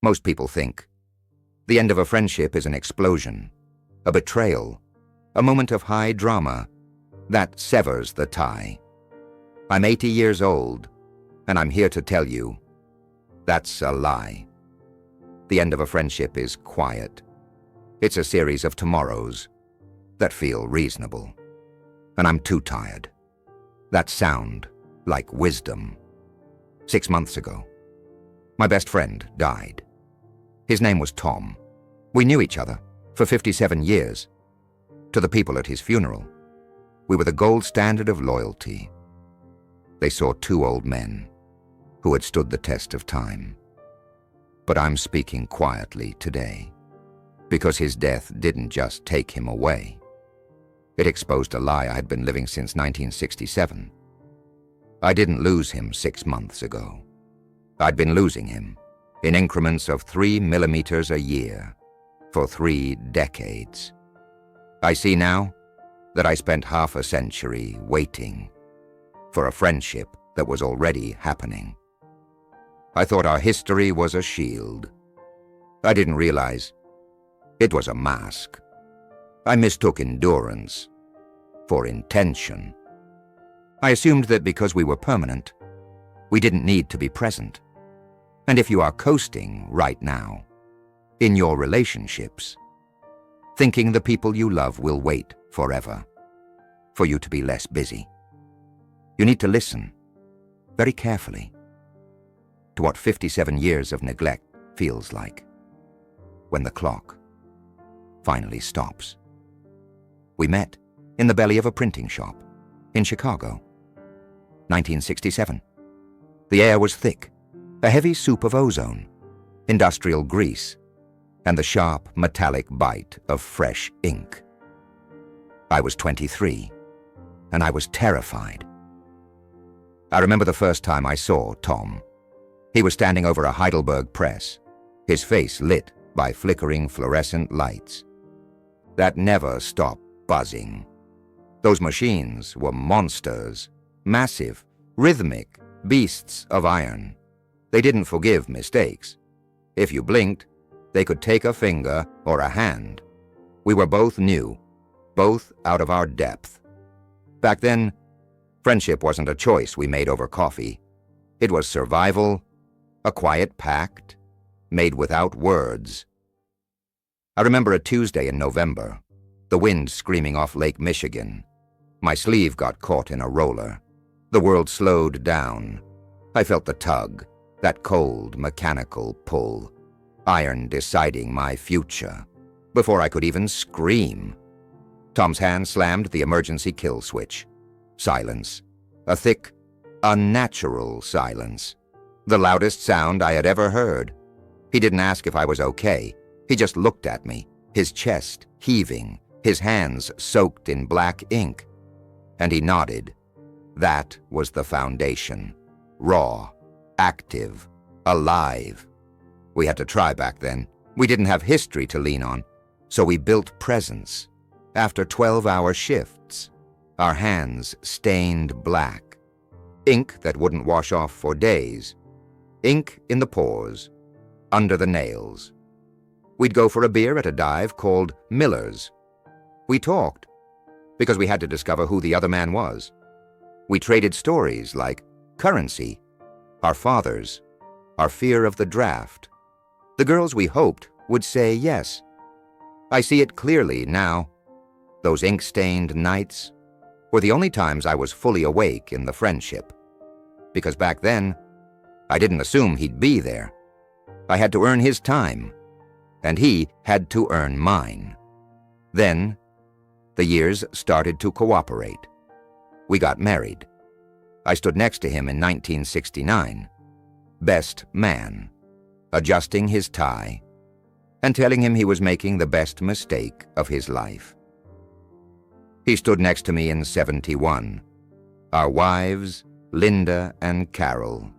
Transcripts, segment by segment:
Most people think the end of a friendship is an explosion, a betrayal, a moment of high drama that severs the tie. I'm 80 years old, and I'm here to tell you that's a lie. The end of a friendship is quiet. It's a series of tomorrows that feel reasonable. And I'm too tired. That sound like wisdom. 6 months ago, my best friend died. His name was Tom. We knew each other for 57 years. To the people at his funeral, we were the gold standard of loyalty. They saw two old men who had stood the test of time. But I'm speaking quietly today because his death didn't just take him away. It exposed a lie I had been living since 1967. I didn't lose him 6 months ago. I'd been losing him in increments of 3 millimeters a year for 3 decades. I see now that I spent half a century waiting for a friendship that was already happening. I thought our history was a shield. I didn't realize it was a mask. I mistook endurance for intention. I assumed that because we were permanent, we didn't need to be present. And if you are coasting right now, in your relationships, thinking the people you love will wait forever for you to be less busy, you need to listen very carefully to what 57 years of neglect feels like when the clock finally stops. We met in the belly of a printing shop in Chicago, 1967. The air was thick, a heavy soup of ozone, industrial grease, and the sharp metallic bite of fresh ink. I was 23, and I was terrified. I remember the first time I saw Tom. He was standing over a Heidelberg press, his face lit by flickering fluorescent lights that never stopped buzzing. Those machines were monsters, massive, rhythmic beasts of iron. They didn't forgive mistakes. If you blinked, they could take a finger or a hand. We were both new, both out of our depth. Back then, friendship wasn't a choice we made over coffee. It was survival, a quiet pact, made without words. I remember a Tuesday in November, the wind screaming off Lake Michigan. My sleeve got caught in a roller. The world slowed down. I felt the tug, that cold, mechanical pull, iron deciding my future. Before I could even scream, Tom's hand slammed the emergency kill switch. Silence. A thick, unnatural silence. The loudest sound I had ever heard. He didn't ask if I was okay. He just looked at me, his chest heaving, his hands soaked in black ink. And he nodded. That was the foundation. Raw, active, alive. We had to try back then. We didn't have history to lean on, so we built presence. After 12-hour shifts, our hands stained black. Ink that wouldn't wash off for days. Ink in the pores, under the nails. We'd go for a beer at a dive called Miller's. We talked, because we had to discover who the other man was. We traded stories like currency, our fathers, our fear of the draft. The girls we hoped would say yes. I see it clearly now. Those ink-stained nights were the only times I was fully awake in the friendship. Because back then, I didn't assume he'd be there. I had to earn his time, and he had to earn mine. Then, the years started to cooperate. We got married. I stood next to him in 1969, best man, adjusting his tie and telling him he was making the best mistake of his life. He stood next to me in 71. Our wives, Linda and Carol,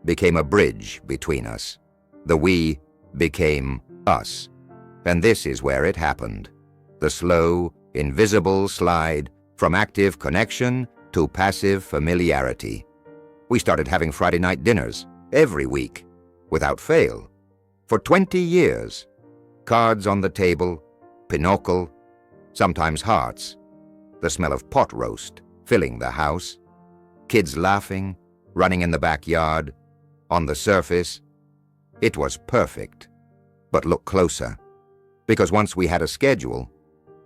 became a bridge between us. The we became us. And this is where it happened. The slow, invisible slide from active connection to passive familiarity. We started having Friday night dinners every week, without fail, For 20 years, cards on the table, pinochle, sometimes hearts, the smell of pot roast filling the house, kids laughing, running in the backyard, on the surface. It was perfect. But look closer, because once we had a schedule,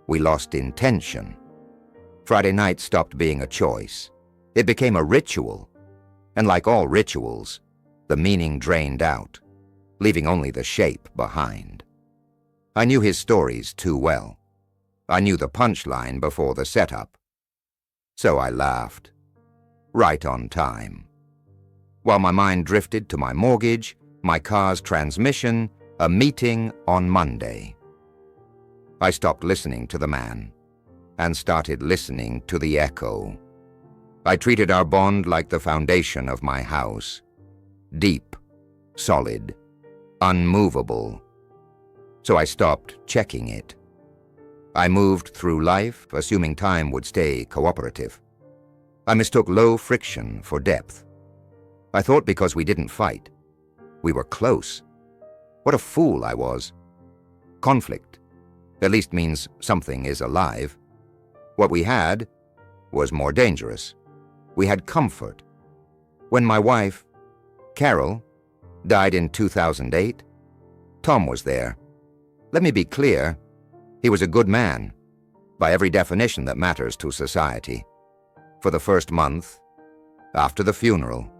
we lost intention. Friday night stopped being a choice. It became a ritual. And like all rituals, the meaning drained out, leaving only the shape behind. I knew his stories too well. I knew the punchline before the setup. So I laughed, right on time. While my mind drifted to my mortgage, my car's transmission, a meeting on Monday. I stopped listening to the man and started listening to the echo. I treated our bond like the foundation of my house. Deep, solid, unmovable. So I stopped checking it. I moved through life, assuming time would stay cooperative. I mistook low friction for depth. I thought because we didn't fight, we were close. What a fool I was. Conflict at least means something is alive. What we had was more dangerous. We had comfort. When my wife, Carol, died in 2008, Tom was there. Let me be clear, he was a good man, by every definition that matters to society. For the first month, after the funeral,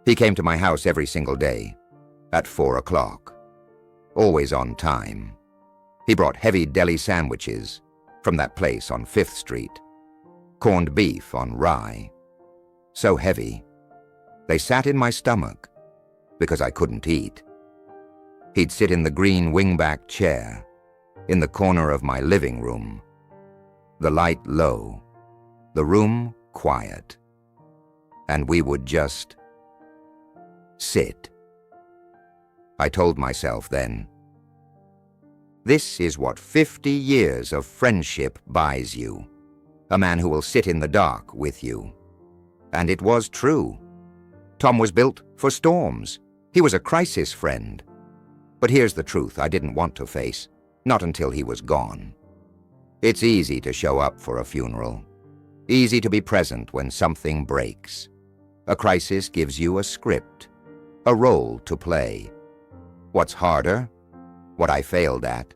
he came to my house every single day, at 4 o'clock, always on time. He brought heavy deli sandwiches from that place on 5th Street, corned beef on rye, so heavy, they sat in my stomach because I couldn't eat. He'd sit in the green wingback chair in the corner of my living room, the light low, the room quiet, and we would just sit. I told myself then, this is what 50 years of friendship buys you, a man who will sit in the dark with you. And it was true. Tom was built for storms. He was a crisis friend. But here's the truth I didn't want to face, not until he was gone. It's easy to show up for a funeral, easy to be present when something breaks. A crisis gives you a script, a role to play. What's harder, what I failed at,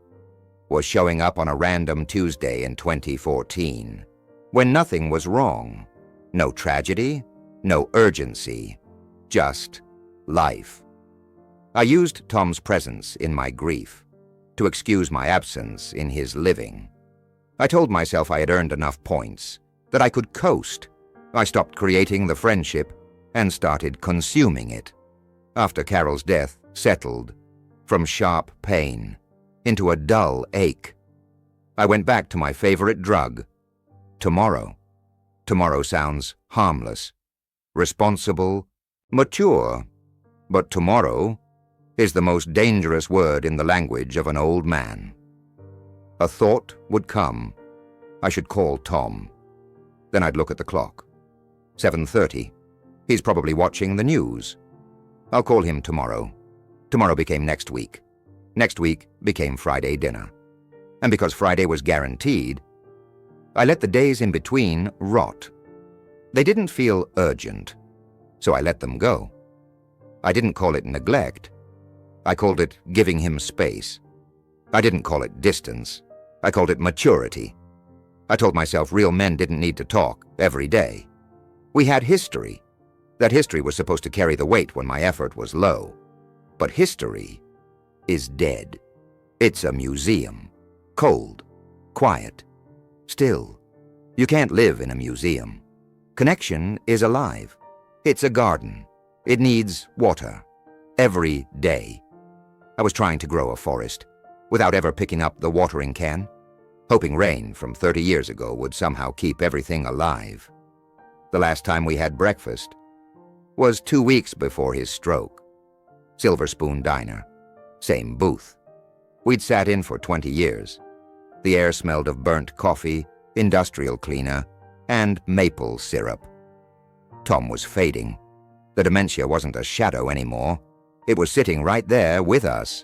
was showing up on a random Tuesday in 2014, when nothing was wrong. No tragedy, no urgency, just life. I used Tom's presence in my grief to excuse my absence in his living. I told myself I had earned enough points, that I could coast. I stopped creating the friendship and started consuming it. After Carol's death settled from sharp pain into a dull ache, I went back to my favorite drug, tomorrow. Tomorrow sounds harmless, responsible, mature, but tomorrow is the most dangerous word in the language of an old man. A thought would come. I should call Tom. Then I'd look at the clock. 7:30. He's probably watching the news. I'll call him tomorrow. Tomorrow became next week. Next week became Friday dinner. And because Friday was guaranteed, I let the days in between rot. They didn't feel urgent, so I let them go. I didn't call it neglect. I called it giving him space. I didn't call it distance. I called it maturity. I told myself real men didn't need to talk every day. We had history. That history was supposed to carry the weight when my effort was low. But history is dead. It's a museum. Cold. Quiet. Still. You can't live in a museum. Connection is alive. It's a garden. It needs water. Every day. I was trying to grow a forest without ever picking up the watering can, hoping rain from 30 years ago would somehow keep everything alive. The last time we had breakfast was 2 weeks before his stroke. Silver Spoon Diner. Same booth. We'd sat in for 20 years. The air smelled of burnt coffee, industrial cleaner, and maple syrup. Tom was fading. The dementia wasn't a shadow anymore. It was sitting right there with us,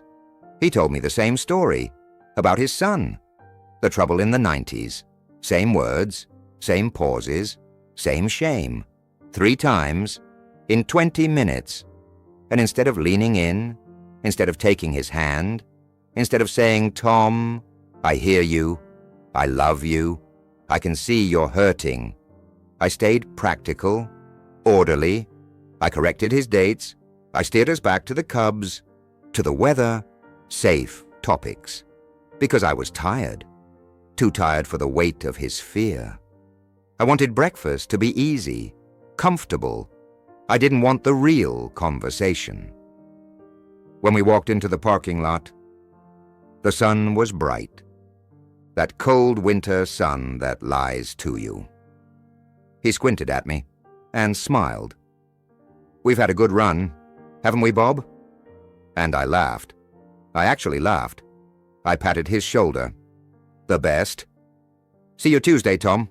He told me the same story about his son. The trouble in the 90s. Same words, same pauses, same shame. 3 times, in 20 minutes. And instead of leaning in, instead of taking his hand, instead of saying, "Tom, I hear you, I love you, I can see you're hurting," I stayed practical, orderly, I corrected his dates, I steered us back to the Cubs, to the weather, safe topics. Because I was tired. Too tired for the weight of his fear. I wanted breakfast to be easy, comfortable. I didn't want the real conversation. When we walked into the parking lot, the sun was bright. That cold winter sun that lies to you. He squinted at me and smiled. "We've had a good run, haven't we, Bob?" And I laughed. I actually laughed. I patted his shoulder. "The best. See you Tuesday, Tom."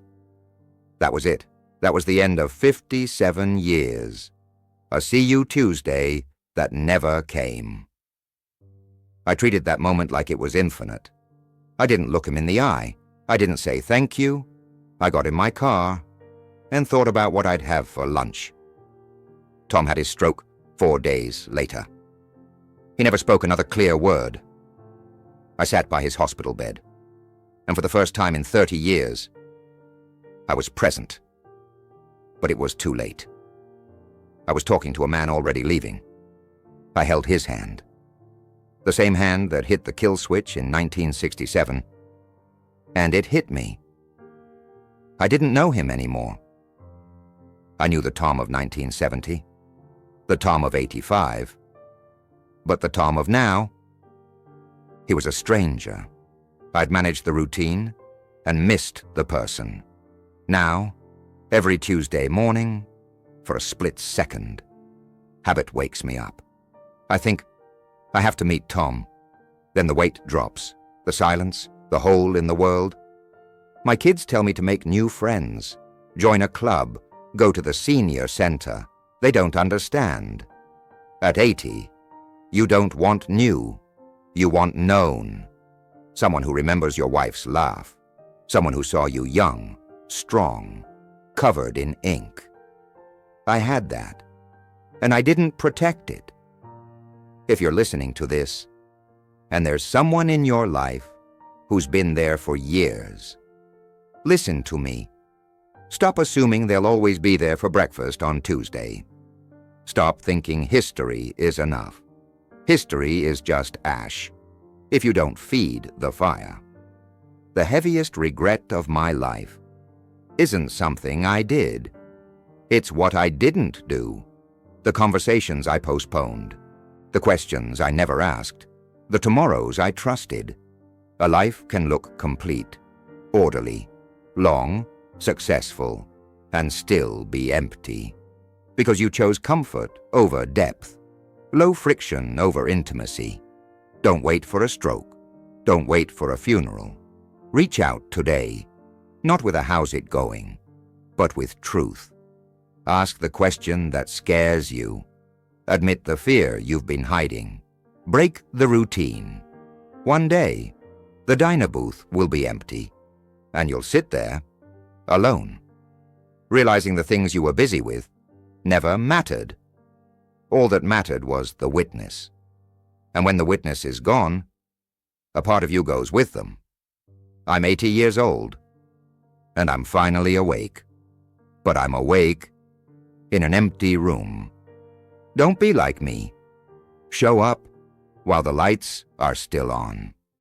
That was it. That was the end of 57 years. A see you Tuesday that never came. I treated that moment like it was infinite. I didn't look him in the eye. I didn't say thank you. I got in my car and thought about what I'd have for lunch. Tom had his stroke 4 days later. He never spoke another clear word. I sat by his hospital bed, and for the first time in 30 years, I was present. But it was too late. I was talking to a man already leaving. I held his hand. The same hand that hit the kill switch in 1967. And it hit me. I didn't know him anymore. I knew the Tom of 1970, the Tom of 85, but the Tom of now, he was a stranger. I'd managed the routine and missed the person. Now, every Tuesday morning, for a split second, habit wakes me up. I think, I have to meet Tom. Then the weight drops, the silence, the hole in the world. My kids tell me to make new friends, join a club, go to the senior center. They don't understand. At 80, you don't want new. You want known. Someone who remembers your wife's laugh. Someone who saw you young, strong, covered in ink. I had that, and I didn't protect it. If you're listening to this, and there's someone in your life who's been there for years, listen to me. Stop assuming they'll always be there for breakfast on Tuesday. Stop thinking history is enough. History is just ash, if you don't feed the fire. The heaviest regret of my life isn't something I did. It's what I didn't do. The conversations I postponed. The questions I never asked. The tomorrows I trusted. A life can look complete, orderly, long, successful, and still be empty. Because you chose comfort over depth. Low friction over intimacy. Don't wait for a stroke. Don't wait for a funeral. Reach out today, not with a "how's it going," but with truth. Ask the question that scares you. Admit the fear you've been hiding. Break the routine. One day, the diner booth will be empty, and you'll sit there, alone, realizing the things you were busy with never mattered. All that mattered was the witness. And when the witness is gone, a part of you goes with them. I'm 80 years old, and I'm finally awake. But I'm awake in an empty room. Don't be like me. Show up while the lights are still on.